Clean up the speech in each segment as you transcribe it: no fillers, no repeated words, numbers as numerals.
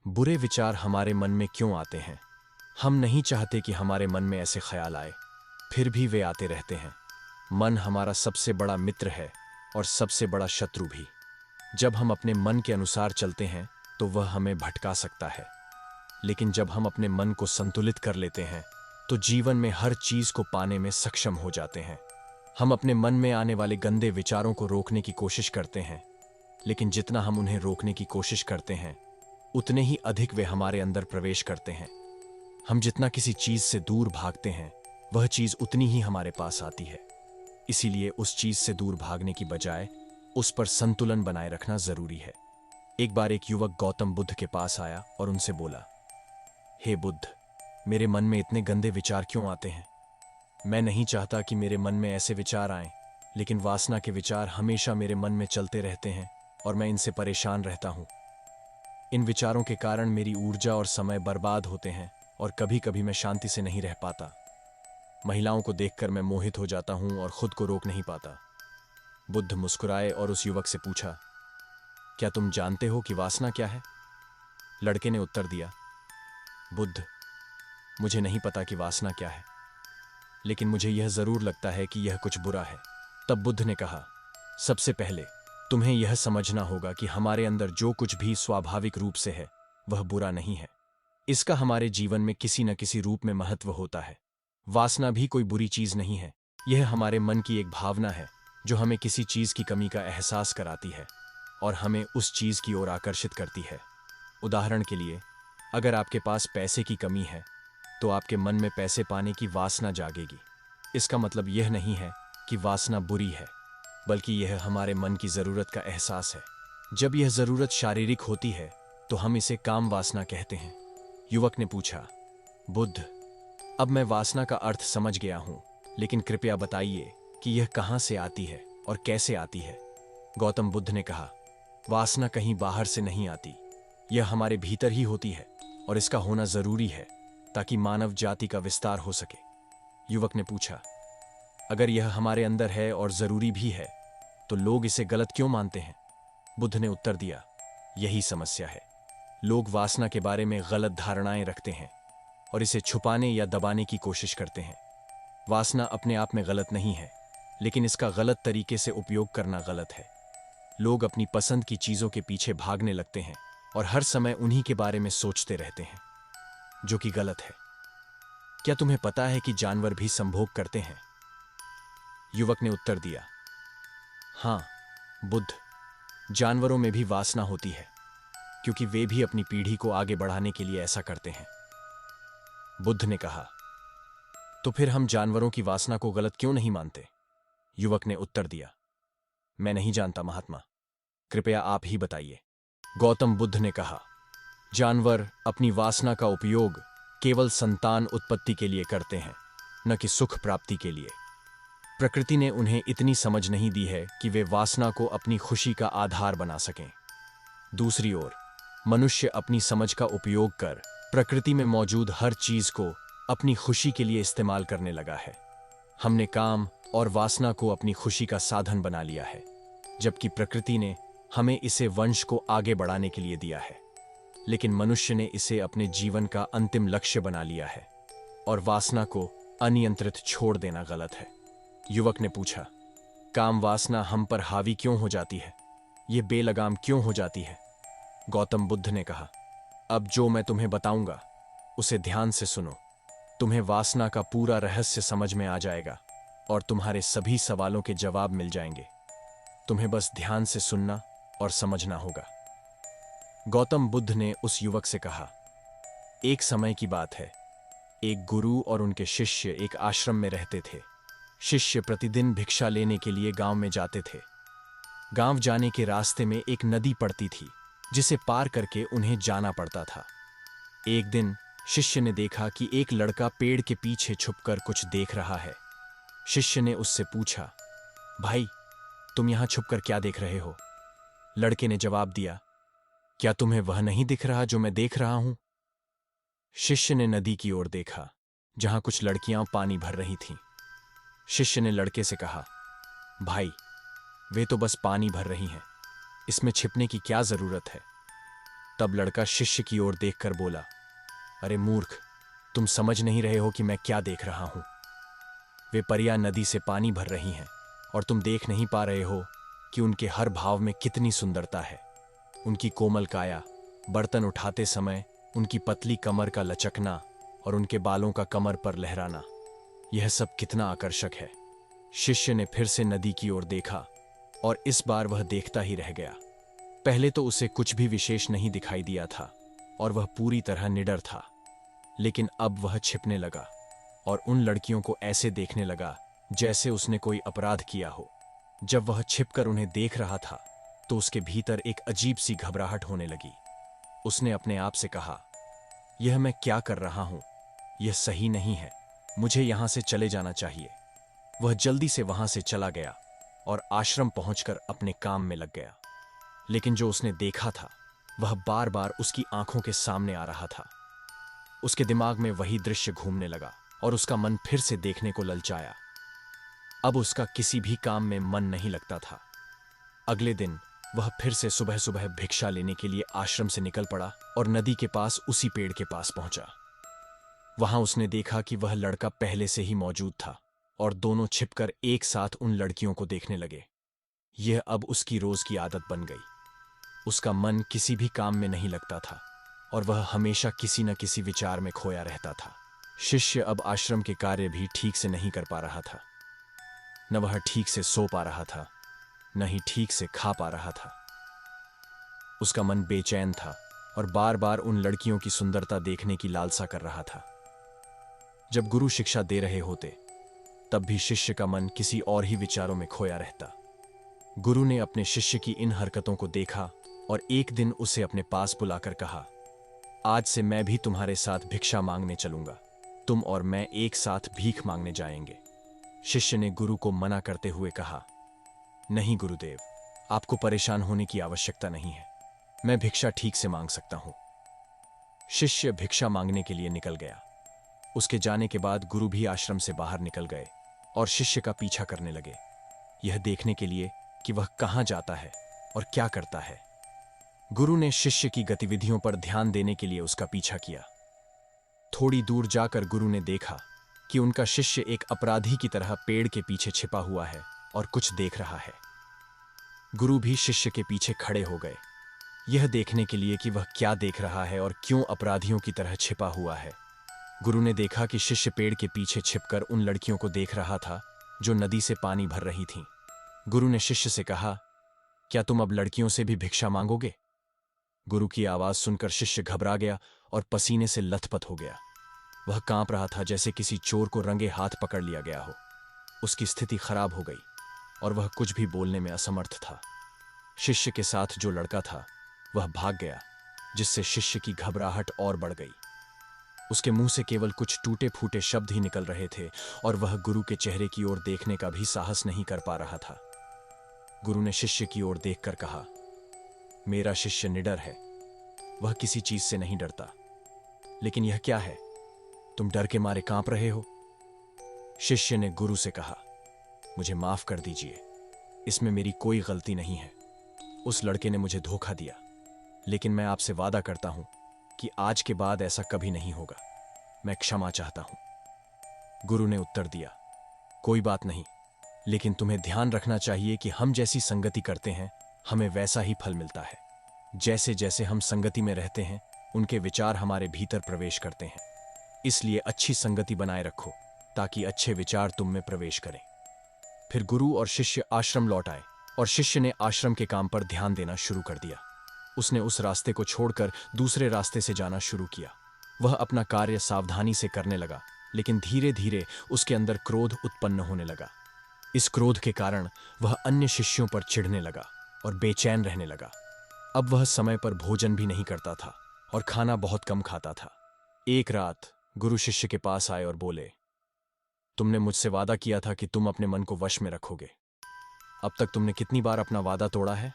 बुरे विचार हमारे मन में क्यों आते हैं? हम नहीं चाहते कि हमारे मन में ऐसे ख्याल आए, फिर भी वे आते रहते हैं। मन हमारा सबसे बड़ा मित्र है और सबसे बड़ा शत्रु भी। जब हम अपने मन के अनुसार चलते हैं तो वह हमें भटका सकता है, लेकिन जब हम अपने मन को संतुलित कर लेते हैं तो जीवन में हर चीज को पाने में सक्षम हो जाते हैं। हम अपने मन में आने वाले गंदे विचारों को रोकने की कोशिश करते हैं, लेकिन जितना हम उन्हें रोकने की कोशिश करते हैं उतने ही अधिक वे हमारे अंदर प्रवेश करते हैं। हम जितना किसी चीज से दूर भागते हैं वह चीज उतनी ही हमारे पास आती है। इसीलिए उस चीज से दूर भागने की बजाय उस पर संतुलन बनाए रखना जरूरी है। एक बार एक युवक गौतम बुद्ध के पास आया और उनसे बोला, हे बुद्ध, मेरे मन में इतने गंदे विचार क्यों आते हैं? मैं नहीं चाहता कि मेरे मन में ऐसे विचार आएं, लेकिन वासना के विचार हमेशा मेरे मन में चलते रहते हैं और मैं इनसे परेशान रहता हूं। इन विचारों के कारण मेरी ऊर्जा और समय बर्बाद होते हैं और कभी कभी मैं शांति से नहीं रह पाता। महिलाओं को देखकर मैं मोहित हो जाता हूं और खुद को रोक नहीं पाता। बुद्ध मुस्कुराए और उस युवक से पूछा, क्या तुम जानते हो कि वासना क्या है? लड़के ने उत्तर दिया, बुद्ध, मुझे नहीं पता कि वासना क्या है, लेकिन मुझे यह जरूर लगता है कि यह कुछ बुरा है। तब बुद्ध ने कहा, सबसे पहले तुम्हें यह समझना होगा कि हमारे अंदर जो कुछ भी स्वाभाविक रूप से है वह बुरा नहीं है। इसका हमारे जीवन में किसी न किसी रूप में महत्व होता है। वासना भी कोई बुरी चीज नहीं है। यह हमारे मन की एक भावना है जो हमें किसी चीज की कमी का एहसास कराती है और हमें उस चीज की ओर आकर्षित करती है। उदाहरण के लिए, अगर आपके पास पैसे की कमी है तो आपके मन में पैसे पाने की वासना जागेगी। इसका मतलब यह नहीं है कि वासना बुरी है, बल्कि यह हमारे मन की जरूरत का एहसास है। जब यह जरूरत शारीरिक होती है तो हम इसे काम वासना कहते हैं। युवक ने पूछा, बुद्ध, अब मैं वासना का अर्थ समझ गया हूं, लेकिन कृपया बताइए कि यह कहां से आती है और कैसे आती है? गौतम बुद्ध ने कहा, वासना कहीं बाहर से नहीं आती, यह हमारे भीतर ही होती है और इसका होना जरूरी है ताकि मानव जाति का विस्तार हो सके। युवक ने पूछा, अगर यह हमारे अंदर है और जरूरी भी है तो लोग इसे गलत क्यों मानते हैं? बुद्ध ने उत्तर दिया, यही समस्या है। लोग वासना के बारे में गलत धारणाएं रखते हैं और इसे छुपाने या दबाने की कोशिश करते हैं। वासना अपने आप में गलत नहीं है, लेकिन इसका गलत तरीके से उपयोग करना गलत है। लोग अपनी पसंद की चीजों के पीछे भागने लगते हैं और हर समय उन्हीं के बारे में सोचते रहते हैं, जो कि गलत है। क्या तुम्हें पता है कि जानवर भी संभोग करते हैं? युवक ने उत्तर दिया, हां बुद्ध, जानवरों में भी वासना होती है, क्योंकि वे भी अपनी पीढ़ी को आगे बढ़ाने के लिए ऐसा करते हैं। बुद्ध ने कहा, तो फिर हम जानवरों की वासना को गलत क्यों नहीं मानते? युवक ने उत्तर दिया, मैं नहीं जानता महात्मा, कृपया आप ही बताइए। गौतम बुद्ध ने कहा, जानवर अपनी वासना का उपयोग केवल संतान उत्पत्ति के लिए करते हैं, न कि सुख प्राप्ति के लिए। प्रकृति ने उन्हें इतनी समझ नहीं दी है कि वे वासना को अपनी खुशी का आधार बना सकें। दूसरी ओर, मनुष्य अपनी समझ का उपयोग कर प्रकृति में मौजूद हर चीज को अपनी खुशी के लिए इस्तेमाल करने लगा है। हमने काम और वासना को अपनी खुशी का साधन बना लिया है, जबकि प्रकृति ने हमें इसे वंश को आगे बढ़ाने के लिए दिया है। लेकिन मनुष्य ने इसे अपने जीवन का अंतिम लक्ष्य बना लिया है और वासना को अनियंत्रित छोड़ देना गलत है। युवक ने पूछा, काम वासना हम पर हावी क्यों हो जाती है? ये बेलगाम क्यों हो जाती है? गौतम बुद्ध ने कहा, अब जो मैं तुम्हें बताऊंगा उसे ध्यान से सुनो। तुम्हें वासना का पूरा रहस्य समझ में आ जाएगा और तुम्हारे सभी सवालों के जवाब मिल जाएंगे। तुम्हें बस ध्यान से सुनना और समझना होगा। गौतम बुद्ध ने उस युवक से कहा, एक समय की बात है, एक गुरु और उनके शिष्य एक आश्रम में रहते थे। शिष्य प्रतिदिन भिक्षा लेने के लिए गांव में जाते थे। गांव जाने के रास्ते में एक नदी पड़ती थी जिसे पार करके उन्हें जाना पड़ता था। एक दिन शिष्य ने देखा कि एक लड़का पेड़ के पीछे छुपकर कुछ देख रहा है। शिष्य ने उससे पूछा, भाई, तुम यहां छुपकर क्या देख रहे हो? लड़के ने जवाब दिया, क्या तुम्हें वह नहीं दिख रहा जो मैं देख रहा हूं? शिष्य ने नदी की ओर देखा जहां कुछ लड़कियां पानी भर रही थीं। शिष्य ने लड़के से कहा, भाई, वे तो बस पानी भर रही हैं, इसमें छिपने की क्या जरूरत है? तब लड़का शिष्य की ओर देखकर बोला, अरे मूर्ख, तुम समझ नहीं रहे हो कि मैं क्या देख रहा हूं। वे परियां नदी से पानी भर रही हैं और तुम देख नहीं पा रहे हो कि उनके हर भाव में कितनी सुंदरता है। उनकी कोमल काया, बर्तन उठाते समय उनकी पतली कमर का लचकना और उनके बालों का कमर पर लहराना, यह सब कितना आकर्षक है। शिष्य ने फिर से नदी की ओर देखा और इस बार वह देखता ही रह गया। पहले तो उसे कुछ भी विशेष नहीं दिखाई दिया था और वह पूरी तरह निडर था, लेकिन अब वह छिपने लगा और उन लड़कियों को ऐसे देखने लगा जैसे उसने कोई अपराध किया हो। जब वह छिपकर उन्हें देख रहा था तो उसके भीतर एक अजीब सी घबराहट होने लगी। उसने अपने आप से कहा, यह मैं क्या कर रहा हूं, यह सही नहीं है, मुझे यहां से चले जाना चाहिए। वह जल्दी से वहां से चला गया और आश्रम पहुंचकर अपने काम में लग गया। लेकिन जो उसने देखा था वह बार बार उसकी आंखों के सामने आ रहा था। उसके दिमाग में वही दृश्य घूमने लगा और उसका मन फिर से देखने को ललचाया। अब उसका किसी भी काम में मन नहीं लगता था। अगले दिन वह फिर से सुबह सुबह भिक्षा लेने के लिए आश्रम से निकल पड़ा और नदी के पास उसी पेड़ के पास पहुंचा। वहां उसने देखा कि वह लड़का पहले से ही मौजूद था और दोनों छिपकर एक साथ उन लड़कियों को देखने लगे। यह अब उसकी रोज की आदत बन गई। उसका मन किसी भी काम में नहीं लगता था और वह हमेशा किसी न किसी विचार में खोया रहता था। शिष्य अब आश्रम के कार्य भी ठीक से नहीं कर पा रहा था। न वह ठीक से सो पा रहा था, न ही ठीक से खा पा रहा था। उसका मन बेचैन था और बार बार उन लड़कियों की सुंदरता देखने की लालसा कर रहा था। जब गुरु शिक्षा दे रहे होते तब भी शिष्य का मन किसी और ही विचारों में खोया रहता। गुरु ने अपने शिष्य की इन हरकतों को देखा और एक दिन उसे अपने पास बुलाकर कहा, आज से मैं भी तुम्हारे साथ भिक्षा मांगने चलूंगा। तुम और मैं एक साथ भीख मांगने जाएंगे। शिष्य ने गुरु को मना करते हुए कहा, नहीं गुरुदेव, आपको परेशान होने की आवश्यकता नहीं है, मैं भिक्षा ठीक से मांग सकता हूं। शिष्य भिक्षा मांगने के लिए निकल गया। उसके जाने के बाद गुरु भी आश्रम से बाहर निकल गए और शिष्य का पीछा करने लगे, यह देखने के लिए कि वह कहां जाता है और क्या करता है। गुरु ने शिष्य की गतिविधियों पर ध्यान देने के लिए उसका पीछा किया। थोड़ी दूर जाकर गुरु ने देखा कि उनका शिष्य एक अपराधी की तरह पेड़ के पीछे छिपा हुआ है और कुछ देख रहा है। गुरु भी शिष्य के पीछे खड़े हो गए, यह देखने के लिए कि वह क्या देख रहा है और क्यों अपराधियों की तरह छिपा हुआ है। गुरु ने देखा कि शिष्य पेड़ के पीछे छिपकर उन लड़कियों को देख रहा था जो नदी से पानी भर रही थीं। गुरु ने शिष्य से कहा, क्या तुम अब लड़कियों से भी भिक्षा मांगोगे? गुरु की आवाज सुनकर शिष्य घबरा गया और पसीने से लथपथ हो गया। वह कांप रहा था जैसे किसी चोर को रंगे हाथ पकड़ लिया गया हो। उसकी स्थिति खराब हो गई और वह कुछ भी बोलने में असमर्थ था। शिष्य के साथ जो लड़का था वह भाग गया, जिससे शिष्य की घबराहट और बढ़ गई। उसके मुंह से केवल कुछ टूटे फूटे शब्द ही निकल रहे थे और वह गुरु के चेहरे की ओर देखने का भी साहस नहीं कर पा रहा था। गुरु ने शिष्य की ओर देखकर कहा, मेरा शिष्य निडर है, वह किसी चीज से नहीं डरता। लेकिन यह क्या है, तुम डर के मारे कांप रहे हो? शिष्य ने गुरु से कहा, मुझे माफ कर दीजिए, इसमें मेरी कोई गलती नहीं है। उस लड़के ने मुझे धोखा दिया, लेकिन मैं आपसे वादा करता हूं कि आज के बाद ऐसा कभी नहीं होगा। मैं क्षमा चाहता हूं। गुरु ने उत्तर दिया, कोई बात नहीं, लेकिन तुम्हें ध्यान रखना चाहिए कि हम जैसी संगति करते हैं हमें वैसा ही फल मिलता है। जैसे जैसे हम संगति में रहते हैं उनके विचार हमारे भीतर प्रवेश करते हैं। इसलिए अच्छी संगति बनाए रखो ताकि अच्छे विचार तुम में प्रवेश करें। फिर गुरु और शिष्य आश्रम लौट आए और शिष्य ने आश्रम के काम पर ध्यान देना शुरू कर दिया। उसने उस रास्ते को छोड़कर दूसरे रास्ते से जाना शुरू किया। वह अपना कार्य सावधानी से करने लगा, लेकिन धीरे धीरे उसके अंदर क्रोध उत्पन्न होने लगा। इस क्रोध के कारण वह अन्य शिष्यों पर चिढ़ने लगा और बेचैन रहने लगा। अब वह समय पर भोजन भी नहीं करता था और खाना बहुत कम खाता था। एक रात गुरु शिष्य के पास आए और बोले, तुमने मुझसे वादा किया था कि तुम अपने मन को वश में रखोगे। अब तक तुमने कितनी बार अपना वादा तोड़ा है?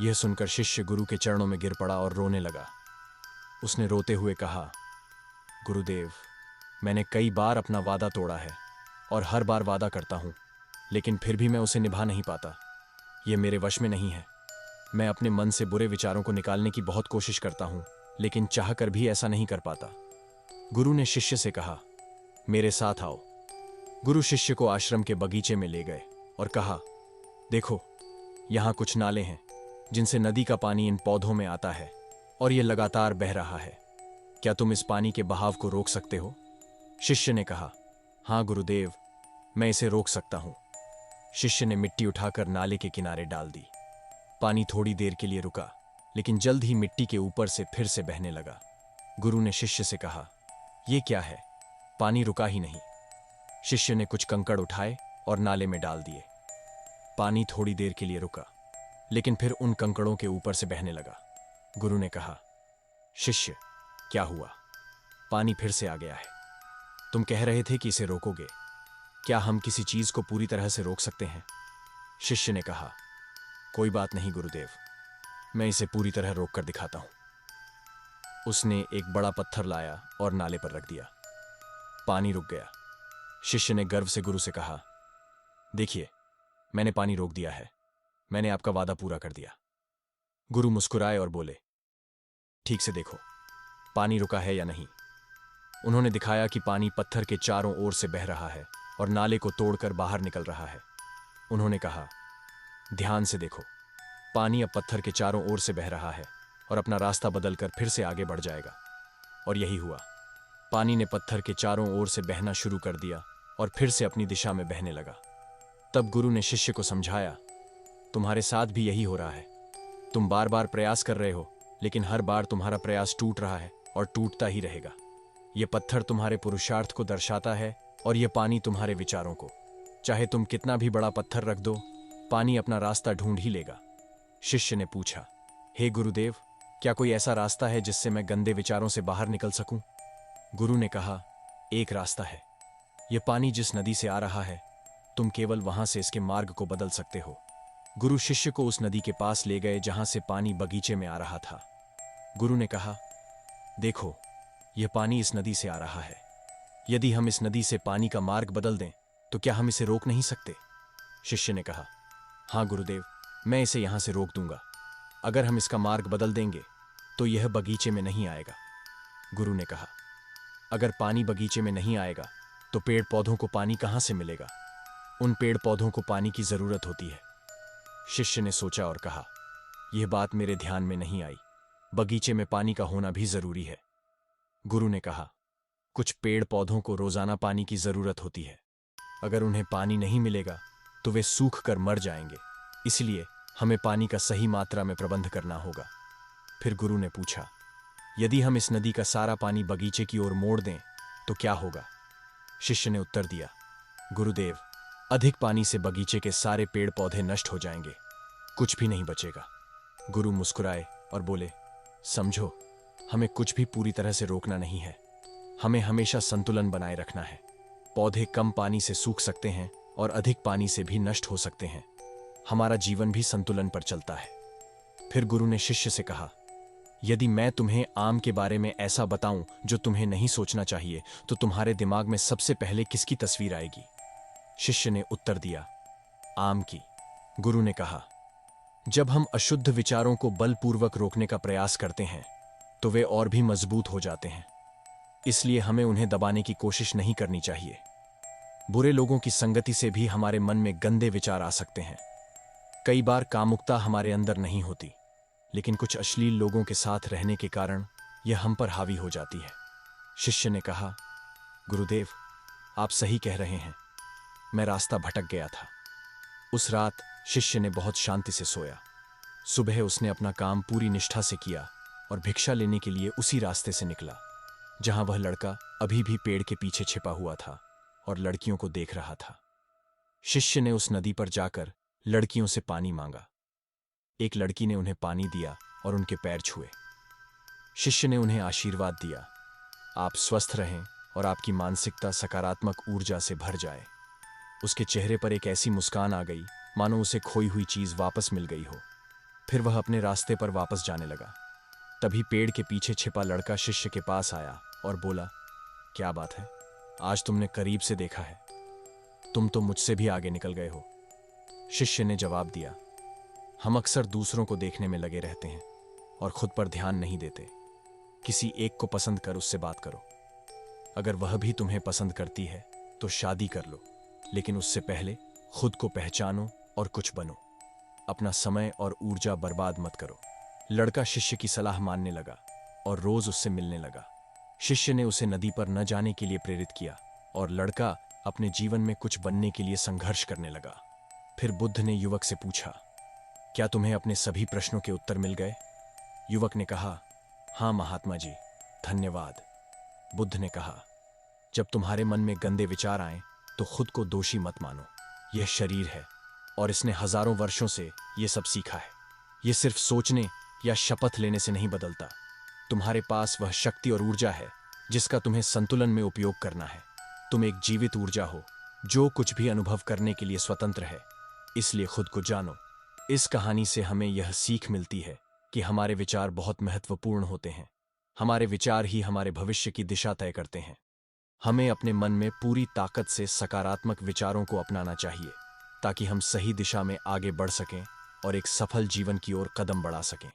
यह सुनकर शिष्य गुरु के चरणों में गिर पड़ा और रोने लगा। उसने रोते हुए कहा, गुरुदेव, मैंने कई बार अपना वादा तोड़ा है और हर बार वादा करता हूं, लेकिन फिर भी मैं उसे निभा नहीं पाता। यह मेरे वश में नहीं है। मैं अपने मन से बुरे विचारों को निकालने की बहुत कोशिश करता हूं, लेकिन चाहकर भी ऐसा नहीं कर पाता। गुरु ने शिष्य से कहा, मेरे साथ आओ। गुरु शिष्य को आश्रम के बगीचे में ले गए और कहा, देखो, यहां कुछ नाले हैं जिनसे नदी का पानी इन पौधों में आता है और यह लगातार बह रहा है। क्या तुम इस पानी के बहाव को रोक सकते हो? शिष्य ने कहा, हां गुरुदेव, मैं इसे रोक सकता हूं। शिष्य ने मिट्टी उठाकर नाले के किनारे डाल दी। पानी थोड़ी देर के लिए रुका, लेकिन जल्द ही मिट्टी के ऊपर से फिर से बहने लगा। गुरु ने शिष्य से कहा, यह क्या है? पानी रुका ही नहीं। शिष्य ने कुछ कंकड़ उठाए और नाले में डाल दिए। पानी थोड़ी देर के लिए रुका, लेकिन फिर उन कंकड़ों के ऊपर से बहने लगा। गुरु ने कहा, शिष्य, क्या हुआ? पानी फिर से आ गया है। तुम कह रहे थे कि इसे रोकोगे। क्या हम किसी चीज को पूरी तरह से रोक सकते हैं? शिष्य ने कहा, कोई बात नहीं गुरुदेव, मैं इसे पूरी तरह रोक कर दिखाता हूं। उसने एक बड़ा पत्थर लाया और नाले पर रख दिया। पानी रुक गया। शिष्य ने गर्व से गुरु से कहा, देखिए, मैंने पानी रोक दिया है। मैंने आपका वादा पूरा कर दिया। गुरु मुस्कुराए और बोले, ठीक से देखो, पानी रुका है या नहीं। उन्होंने दिखाया कि पानी पत्थर के चारों ओर से बह रहा है और नाले को तोड़कर बाहर निकल रहा है। उन्होंने कहा, ध्यान से देखो, पानी अब पत्थर के चारों ओर से बह रहा है और अपना रास्ता बदलकर फिर से आगे बढ़ जाएगा। और यही हुआ। पानी ने पत्थर के चारों ओर से बहना शुरू कर दिया और फिर से अपनी दिशा में बहने लगा। तब गुरु ने शिष्य को समझाया, तुम्हारे साथ भी यही हो रहा है। तुम बार बार प्रयास कर रहे हो, लेकिन हर बार तुम्हारा प्रयास टूट रहा है और टूटता ही रहेगा। यह पत्थर तुम्हारे पुरुषार्थ को दर्शाता है और यह पानी तुम्हारे विचारों को। चाहे तुम कितना भी बड़ा पत्थर रख दो, पानी अपना रास्ता ढूंढ ही लेगा। शिष्य ने पूछा, हे गुरुदेव, क्या कोई ऐसा रास्ता है जिससे मैं गंदे विचारों से बाहर निकल सकूं? गुरु ने कहा, एक रास्ता है। यह पानी जिस नदी से आ रहा है, तुम केवल वहां से इसके मार्ग को बदल सकते हो। गुरु शिष्य को उस नदी के पास ले गए जहां से पानी बगीचे में आ रहा था। गुरु ने कहा, देखो, यह पानी इस नदी से आ रहा है। यदि हम इस नदी से पानी का मार्ग बदल दें तो क्या हम इसे रोक नहीं सकते? शिष्य ने कहा, हां गुरुदेव, मैं इसे यहां से रोक दूंगा। अगर हम इसका मार्ग बदल देंगे तो यह बगीचे में नहीं आएगा। गुरु ने कहा, अगर पानी बगीचे में नहीं आएगा तो पेड़ पौधों को पानी कहां से मिलेगा? उन पेड़ पौधों को पानी की जरूरत होती है। शिष्य ने सोचा और कहा, यह बात मेरे ध्यान में नहीं आई। बगीचे में पानी का होना भी जरूरी है। गुरु ने कहा, कुछ पेड़ पौधों को रोजाना पानी की जरूरत होती है। अगर उन्हें पानी नहीं मिलेगा तो वे सूख कर मर जाएंगे। इसलिए हमें पानी का सही मात्रा में प्रबंध करना होगा। फिर गुरु ने पूछा, यदि हम इस नदी का सारा पानी बगीचे की ओर मोड़ दें तो क्या होगा? शिष्य ने उत्तर दिया, गुरुदेव, अधिक पानी से बगीचे के सारे पेड़ पौधे नष्ट हो जाएंगे, कुछ भी नहीं बचेगा। गुरु मुस्कुराए और बोले, समझो, हमें कुछ भी पूरी तरह से रोकना नहीं है। हमें हमेशा संतुलन बनाए रखना है। पौधे कम पानी से सूख सकते हैं और अधिक पानी से भी नष्ट हो सकते हैं। हमारा जीवन भी संतुलन पर चलता है। फिर गुरु ने शिष्य से कहा, यदि मैं तुम्हें आम के बारे में ऐसा बताऊं जो तुम्हें नहीं सोचना चाहिए, तो तुम्हारे दिमाग में सबसे पहले किसकी तस्वीर आएगी? शिष्य ने उत्तर दिया, आम की। गुरु ने कहा, जब हम अशुद्ध विचारों को बलपूर्वक रोकने का प्रयास करते हैं तो वे और भी मजबूत हो जाते हैं। इसलिए हमें उन्हें दबाने की कोशिश नहीं करनी चाहिए। बुरे लोगों की संगति से भी हमारे मन में गंदे विचार आ सकते हैं। कई बार कामुकता हमारे अंदर नहीं होती, लेकिन कुछ अश्लील लोगों के साथ रहने के कारण यह हम पर हावी हो जाती है। शिष्य ने कहा, गुरुदेव, आप सही कह रहे हैं। मैं रास्ता भटक गया था। उस रात शिष्य ने बहुत शांति से सोया। सुबह उसने अपना काम पूरी निष्ठा से किया और भिक्षा लेने के लिए उसी रास्ते से निकला जहां वह लड़का अभी भी पेड़ के पीछे छिपा हुआ था और लड़कियों को देख रहा था। शिष्य ने उस नदी पर जाकर लड़कियों से पानी मांगा। एक लड़की ने उन्हें पानी दिया और उनके पैर छुए। शिष्य ने उन्हें आशीर्वाद दिया, आप स्वस्थ रहें और आपकी मानसिकता सकारात्मक ऊर्जा से भर जाए। उसके चेहरे पर एक ऐसी मुस्कान आ गई मानो उसे खोई हुई चीज वापस मिल गई हो। फिर वह अपने रास्ते पर वापस जाने लगा। तभी पेड़ के पीछे छिपा लड़का शिष्य के पास आया और बोला, क्या बात है, आज तुमने करीब से देखा है। तुम तो मुझसे भी आगे निकल गए हो। शिष्य ने जवाब दिया, हम अक्सर दूसरों को देखने में लगे रहते हैं और खुद पर ध्यान नहीं देते। किसी एक को पसंद कर उससे बात करो। अगर वह भी तुम्हें पसंद करती है तो शादी कर लो, लेकिन उससे पहले खुद को पहचानो और कुछ बनो। अपना समय और ऊर्जा बर्बाद मत करो। लड़का शिष्य की सलाह मानने लगा और रोज उससे मिलने लगा। शिष्य ने उसे नदी पर न जाने के लिए प्रेरित किया और लड़का अपने जीवन में कुछ बनने के लिए संघर्ष करने लगा। फिर बुद्ध ने युवक से पूछा, क्या तुम्हें अपने सभी प्रश्नों के उत्तर मिल गए? युवक ने कहा, हाँ महात्मा जी, धन्यवाद। बुद्ध ने कहा, जब तुम्हारे मन में गंदे विचार आए तो खुद को दोषी मत मानो। यह शरीर है और इसने हजारों वर्षों से यह सब सीखा है। यह सिर्फ सोचने या शपथ लेने से नहीं बदलता। तुम्हारे पास वह शक्ति और ऊर्जा है जिसका तुम्हें संतुलन में उपयोग करना है। तुम एक जीवित ऊर्जा हो जो कुछ भी अनुभव करने के लिए स्वतंत्र है, इसलिए खुद को जानो। इस कहानी से हमें यह सीख मिलती है कि हमारे विचार बहुत महत्वपूर्ण होते हैं। हमारे विचार ही हमारे भविष्य की दिशा तय करते हैं। हमें अपने मन में पूरी ताकत से सकारात्मक विचारों को अपनाना चाहिए ताकि हम सही दिशा में आगे बढ़ सकें और एक सफल जीवन की ओर कदम बढ़ा सकें।